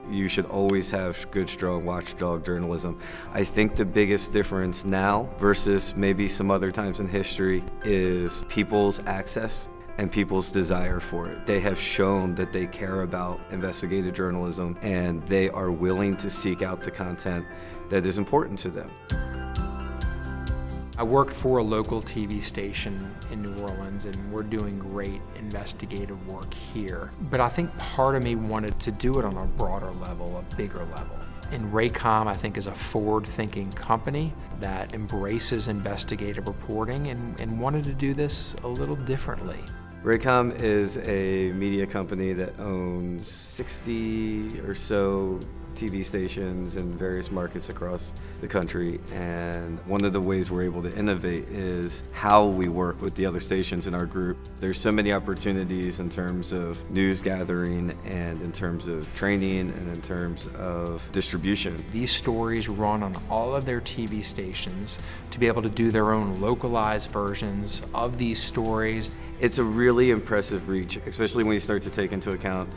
You should always have good, strong watchdog journalism. I think the biggest difference now versus maybe some other times in history is people's access and people's desire for it. They have shown that they care about investigative journalism and they are willing to seek out the content that is important to them. I worked for a local TV station in New Orleans, and we're doing great investigative work here. But I think part of me wanted to do it on a broader level, a bigger level. And Raycom, I think, is a forward-thinking company that embraces investigative reporting and wanted to do this a little differently. Raycom is a media company that owns 60 or so TV stations in various markets across the country, and one of the ways we're able to innovate is how we work with the other stations in our group. There's so many opportunities in terms of news gathering and in terms of training and in terms of distribution. These stories run on all of their TV stations to be able to do their own localized versions of these stories. It's a really impressive reach, especially when you start to take into account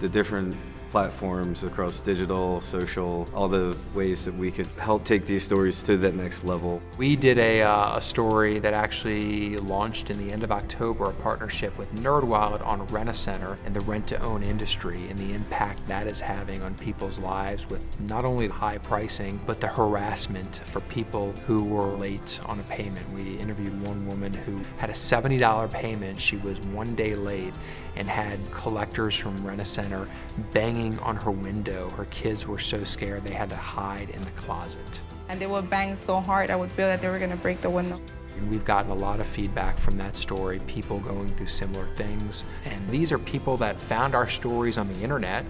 the different platforms across digital, social, all the ways that we could help take these stories to that next level. We did a story that actually launched in the end of October, a partnership with NerdWallet on Rent-A-Center and the rent-to-own industry and the impact that is having on people's lives with not only the high pricing, but the harassment for people who were late on a payment. We interviewed one woman who had a $70 payment. She was 1 day late and had collectors from Rent-A-Center banging on her window. Her kids were so scared they had to hide in the closet. And they would bang so hard I would feel that they were going to break the window. And we've gotten a lot of feedback from that story, people going through similar things. And these are people that found our stories on the internet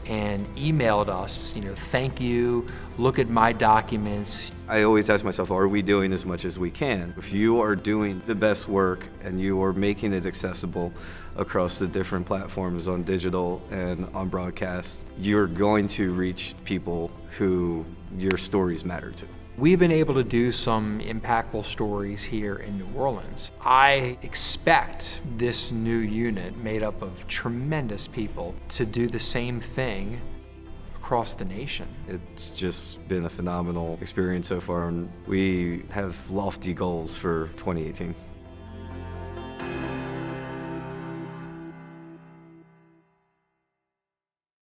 and emailed us, thank you, look at my documents. I always ask myself, are we doing as much as we can? If you are doing the best work and you are making it accessible across the different platforms on digital and on broadcast, you're going to reach people who your stories matter to. We've been able to do some impactful stories here in New Orleans. I expect this new unit, made up of tremendous people, to do the same thing across the nation. It's just been a phenomenal experience so far, and we have lofty goals for 2018.